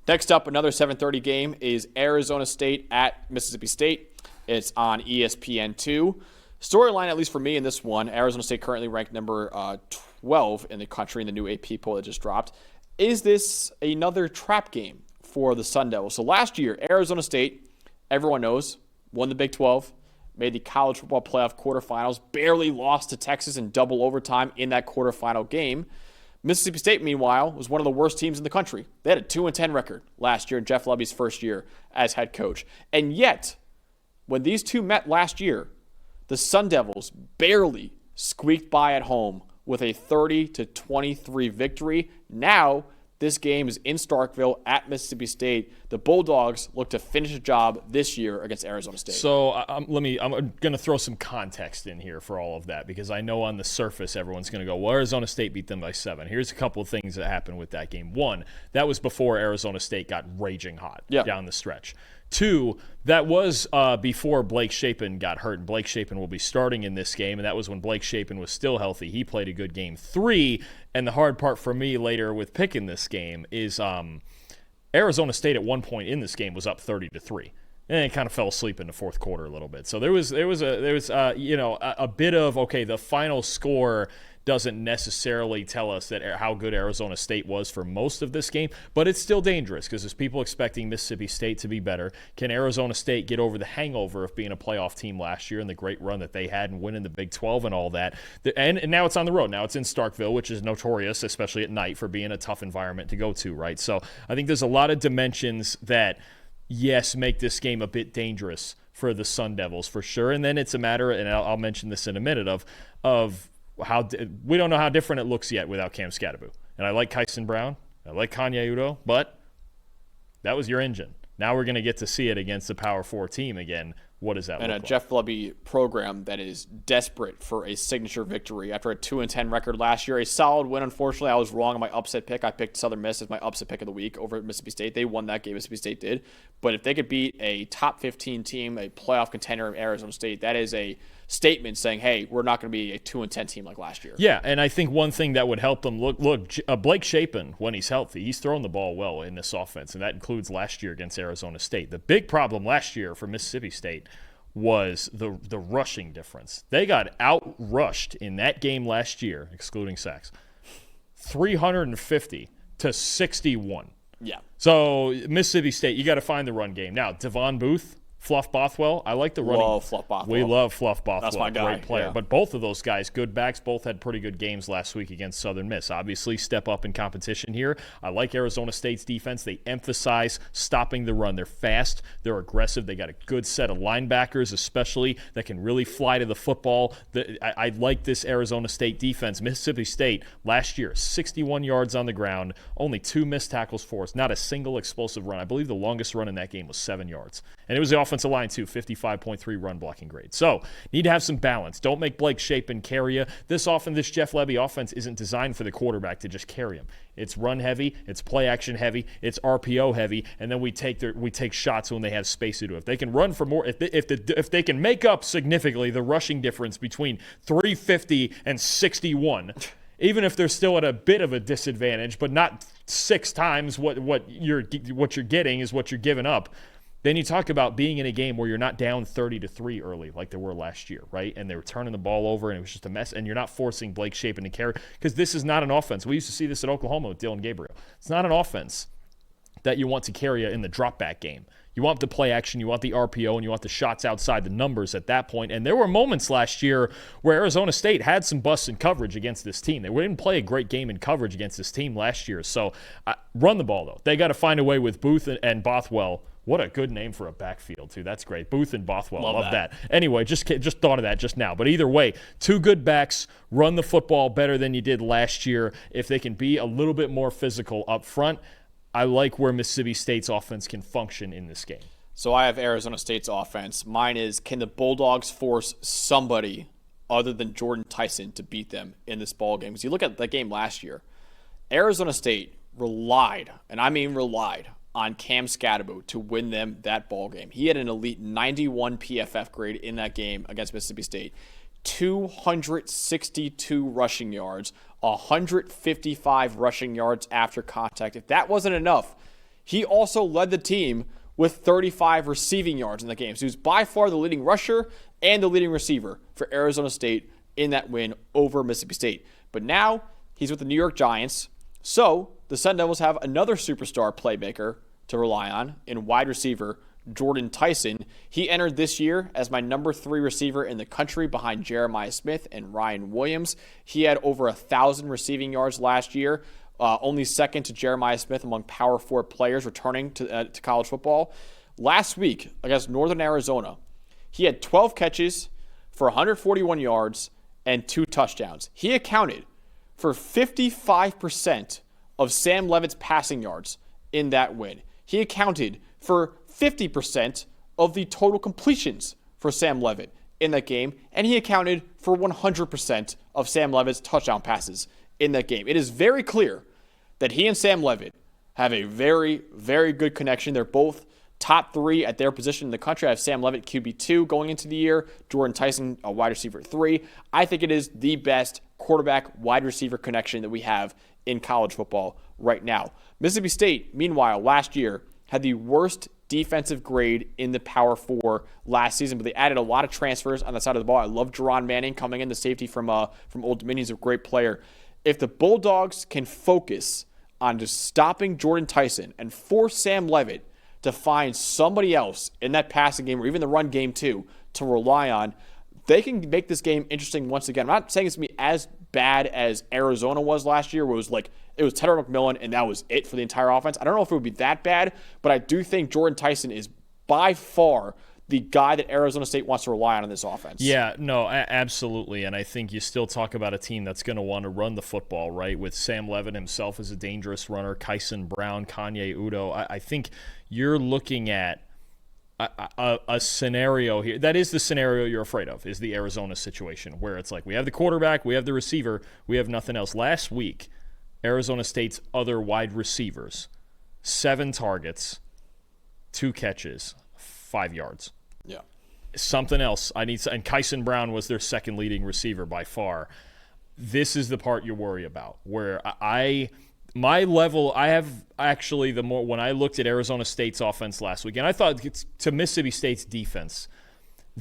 Next up, another 7:30 game is Arizona State at Mississippi State. It's on ESPN2. Storyline, at least for me in this one, Arizona State currently ranked number 12 in the country in the new AP poll that just dropped. Is this another trap game for the Sun Devils? So last year, Arizona State, everyone knows, won the Big 12, made the college football playoff quarterfinals, barely lost to Texas in double overtime in that quarterfinal game. Mississippi State, meanwhile, was one of the worst teams in the country. They had a 2-10 record last year in Jeff Lebby's first year as head coach. And yet, when these two met last year, the Sun Devils barely squeaked by at home with a 30-23 victory. Now, this game is in Starkville at Mississippi State. The Bulldogs look to finish the job this year against Arizona State. So I'm going to throw some context in here for all of that, because I know on the surface everyone's going to go, well, Arizona State beat them by 7. Here's a couple of things that happened with that game. One, that was before Arizona State got raging hot down the stretch. 2, that was before Blake Shapen got hurt, and Blake Shapen will be starting in this game, and that was when Blake Shapen was still healthy. He played a good game. 3, and the hard part for me later with picking this game is Arizona State at one point in this game was up 30-3. And it kind of fell asleep in the fourth quarter a little bit. So there was a bit of, okay, the final score doesn't necessarily tell us that how good Arizona State was for most of this game, but it's still dangerous because there's people expecting Mississippi State to be better. Can Arizona State get over the hangover of being a playoff team last year and the great run that they had and winning the Big 12 and all that? And now it's on the road. Now it's in Starkville, which is notorious, especially at night, for being a tough environment to go to, right? So I think there's a lot of dimensions that, yes, make this game a bit dangerous for the Sun Devils for sure. And then it's a matter, and I'll mention this in a minute, of how we don't know how different it looks yet without Cam Scatterbo. And I like Kyson Brown. I like Kanye Udo, but that was your engine. Now we're going to get to see it against a Power 4 team again. What does that look like? And a Jeff Lebby program that is desperate for a signature victory after a 2-10 record last year. A solid win, unfortunately. I was wrong on my upset pick. I picked Southern Miss as my upset pick of the week over at Mississippi State. They won that game, Mississippi State did. But if they could beat a top 15 team, a playoff contender in Arizona State, that is a statement saying, hey, we're not going to be a 2-10 team like last year. Yeah, and I think one thing that would help them, look, Blake Shapen, when he's healthy, he's throwing the ball well in this offense, and that includes last year against Arizona State. The big problem last year for Mississippi State was the rushing difference. They got outrushed in that game last year, excluding sacks, 350-61. Yeah. So Mississippi State, you got to find the run game. Now, Devon Booth, Fluff Bothwell, I like the running. Love Fluff Bothwell. We love Fluff Bothwell. That's my guy. Great player. Yeah. But both of those guys, good backs, both had pretty good games last week against Southern Miss. Obviously, step up in competition here. I like Arizona State's defense. They emphasize stopping the run. They're fast. They're aggressive. They got a good set of linebackers, especially, that can really fly to the football. I like this Arizona State defense. Mississippi State, last year, 61 yards on the ground, only 2 missed tackles forced, not a single explosive run. I believe the longest run in that game was 7 yards. And it was the offensive line, too, 55.3 run blocking grade. So, need to have some balance. Don't make Blake Shapen carry you. This Jeff Lebby offense isn't designed for the quarterback to just carry him. It's run heavy, it's play action heavy, it's RPO heavy, and then we take shots when they have space to do it. If they can run for more, if they can make up significantly the rushing difference between 350 and 61, even if they're still at a bit of a disadvantage, but not 6 times what you're getting is what you're giving up. Then you talk about being in a game where you're not down 30-3 early like they were last year, right? And they were turning the ball over, and it was just a mess. And you're not forcing Blake Shapen to carry, because this is not an offense. We used to see this at Oklahoma with Dylan Gabriel. It's not an offense that you want to carry you in the drop-back game. You want the play action, you want the RPO, and you want the shots outside the numbers at that point. And there were moments last year where Arizona State had some busts in coverage against this team. They didn't play a great game in coverage against this team last year. So run the ball, though. They got to find a way with Booth and Bothwell. What a good name for a backfield, too. That's great. Booth and Bothwell. Love that. Anyway, just thought of that just now. But either way, 2 good backs, run the football better than you did last year. If they can be a little bit more physical up front, I like where Mississippi State's offense can function in this game. So I have Arizona State's offense. Mine is, can the Bulldogs force somebody other than Jordan Tyson to beat them in this ball game? Because you look at that game last year, Arizona State relied, and I mean relied, on Cam Scatterbo to win them that ball game. He had an elite 91 PFF grade in that game against Mississippi State. 262 rushing yards, 155 rushing yards after contact. If that wasn't enough, he also led the team with 35 receiving yards in the game. So he was by far the leading rusher and the leading receiver for Arizona State in that win over Mississippi State. But now he's with the New York Giants. So the Sun Devils have another superstar playmaker to rely on in wide receiver Jordan Tyson. He entered this year as my number 3 receiver in the country behind Jeremiah Smith and Ryan Williams. He had over 1,000 receiving yards last year, only second to Jeremiah Smith among Power 4 players returning to college football. Last week against Northern Arizona, he had 12 catches for 141 yards and 2 touchdowns. He accounted for 55% of Sam Leavitt's passing yards in that win. He accounted for 50% of the total completions for Sam Leavitt in that game, and he accounted for 100% of Sam Leavitt's touchdown passes in that game. It is very clear that he and Sam Leavitt have a very, very good connection. They're both top 3 at their position in the country. I have Sam Leavitt QB2 going into the year, Jordan Tyson a wide receiver 3. I think it is the best quarterback wide receiver connection that we have in college football right now. Mississippi State, meanwhile, last year had the worst defensive grade in the Power 4 last season, but they added a lot of transfers on the side of the ball. I love Jerron Manning coming in, the safety from Old Dominion. He's a great player. If the Bulldogs can focus on just stopping Jordan Tyson and force Sam Leavitt to find somebody else in that passing game or even the run game too to rely on, they can make this game interesting once again. I'm not saying it's going to be as bad as Arizona was last year, where it was Tedder McMillan and that was it for the entire offense. I don't know if it would be that bad, but I do think Jordan Tyson is by far the guy that Arizona State wants to rely on in this offense. Yeah, no, absolutely. And I think you still talk about a team that's going to want to run the football, right? With Sam Leavitt himself as a dangerous runner, Kyson Brown, Kanye Udo. I think you're looking at a scenario here. That is the scenario you're afraid of, is the Arizona situation, where it's like we have the quarterback, we have the receiver, we have nothing else. Last week, Arizona State's other wide receivers, 7 targets, 2 catches, 5 yards. Yeah. Something else and Kyson Brown was their second leading receiver by far. This is the part you worry about, where my level, I have actually when I looked at Arizona State's offense last week, and I thought to Mississippi State's defense,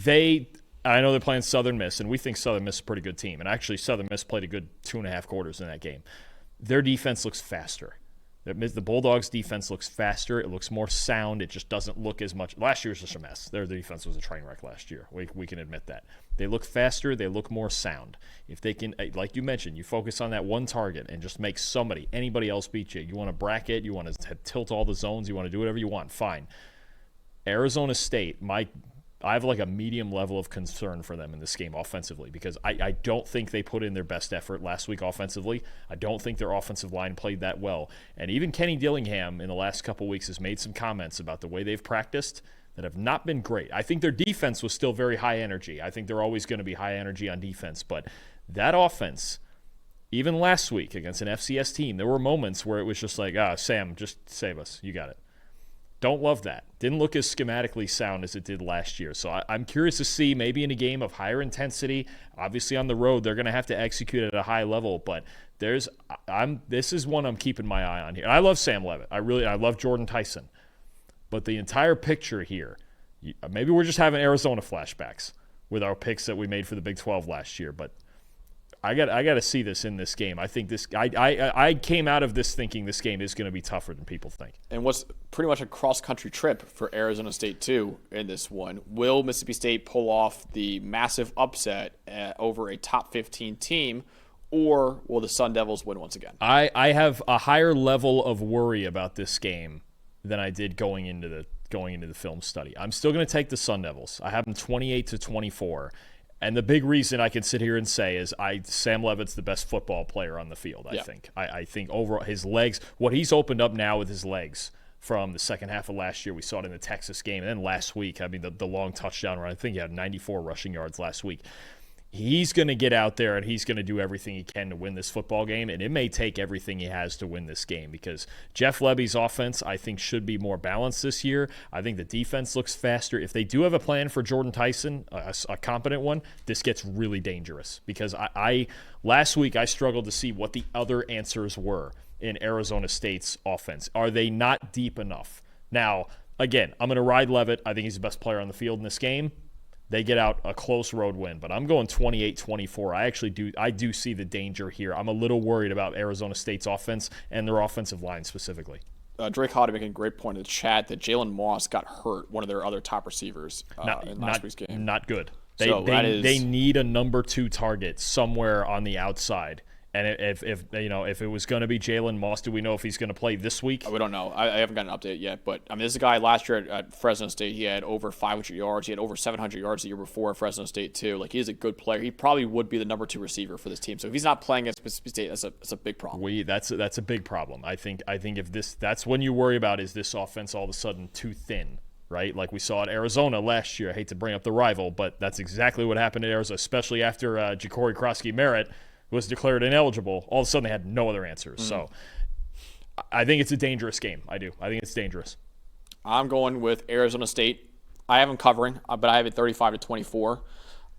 I know they're playing Southern Miss, and we think Southern Miss is a pretty good team, and actually Southern Miss played a good 2.5 quarters in that game. Their defense looks faster. The Bulldogs' defense looks faster. It looks more sound. It just doesn't look as much. Last year was just a mess. Their defense was a train wreck last year. We can admit that. They look faster. They look more sound. If they can, like you mentioned, you focus on that one target and just make anybody else beat you. You want to bracket. You want to tilt all the zones. You want to do whatever you want. Fine. Arizona State, I have like a medium level of concern for them in this game offensively, because I don't think they put in their best effort last week offensively. I don't think their offensive line played that well. And even Kenny Dillingham in the last couple weeks has made some comments about the way they've practiced that have not been great. I think their defense was still very high energy. I think they're always going to be high energy on defense. But that offense, even last week against an FCS team, there were moments where it was just like, Sam, just save us. You got it. Don't love that. Didn't look as schematically sound as it did last year. So I'm curious to see, maybe in a game of higher intensity. Obviously on the road, they're going to have to execute at a high level. But this is one I'm keeping my eye on here. I love Sam Leavitt. I love Jordan Tyson. But the entire picture here, maybe we're just having Arizona flashbacks with our picks that we made for the Big 12 last year. But I got to see this in this game. I think I came out of this thinking this game is going to be tougher than people think. And what's pretty much a cross-country trip for Arizona State, too, in this one. Will Mississippi State pull off the massive upset over a top 15 team, or will the Sun Devils win once again? I have a higher level of worry about this game than I did going into the film study. I'm still going to take the Sun Devils. I have them 28-24. And the big reason I can sit here and say is Sam Leavitt's the best football player on the field, I think. I think overall his legs, what he's opened up now with his legs from the second half of last year, we saw it in the Texas game, and then last week, the long touchdown run, I think he had 94 rushing yards last week. He's going to get out there and he's going to do everything he can to win this football game, and it may take everything he has to win this game, because Jeff Lebby's offense, I think, should be more balanced this year. I think the defense looks faster. If they do have a plan for Jordan Tyson, a competent one, this gets really dangerous, because last week I struggled to see what the other answers were in Arizona State's offense? Are they not deep enough? Now, again, I'm going to ride Levitt. I think he's the best player on the field in this game. They get out a close road win, but I'm going 28-24. I do see the danger here. I'm a little worried about Arizona State's offense and their offensive line specifically. Drake Hodde making a great point in the chat that Jalen Moss got hurt, one of their other top receivers in last week's game. Not good. They need a number 2 target somewhere on the outside. And if it was going to be Jalen Moss, do we know if he's going to play this week? We don't know. I haven't gotten an update yet. But, I mean, this is a guy last year at Fresno State. He had over 500 yards. He had over 700 yards the year before at Fresno State, too. Like, he is a good player. He probably would be the number 2 receiver for this team. So if he's not playing at Mississippi State, that's a big problem. That's a big problem. I think if that's when you worry about, is this offense all of a sudden too thin, right? Like we saw at Arizona last year. I hate to bring up the rival, but that's exactly what happened at Arizona, especially after Ja'Cory Krosky-Merritt was declared ineligible. All of a sudden, they had no other answers. So I think it's a dangerous game. I do. I think it's dangerous. I'm going with Arizona State. I have them covering, but I have it 35-24.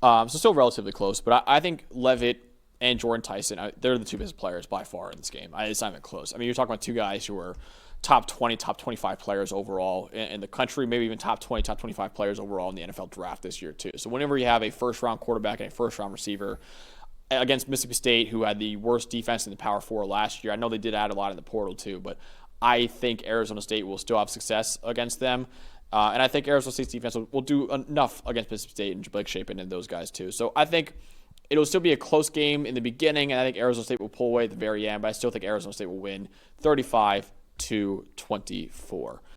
So still relatively close. But I think Levitt and Jordan Tyson, they're the 2 best players by far in this game. It's not even close. I mean, you're talking about 2 guys who are top 20, top 25 players overall in the country, maybe even top 20, top 25 players overall in the NFL draft this year, too. So whenever you have a first-round quarterback and a first-round receiver against Mississippi State, who had the worst defense in the Power 4 last year. I know they did add a lot in the portal too, but I think Arizona State will still have success against them. And I think Arizona State's defense will do enough against Mississippi State and Blake Shapen and those guys too. So I think it'll still be a close game in the beginning, and I think Arizona State will pull away at the very end, but I still think Arizona State will win 35-24.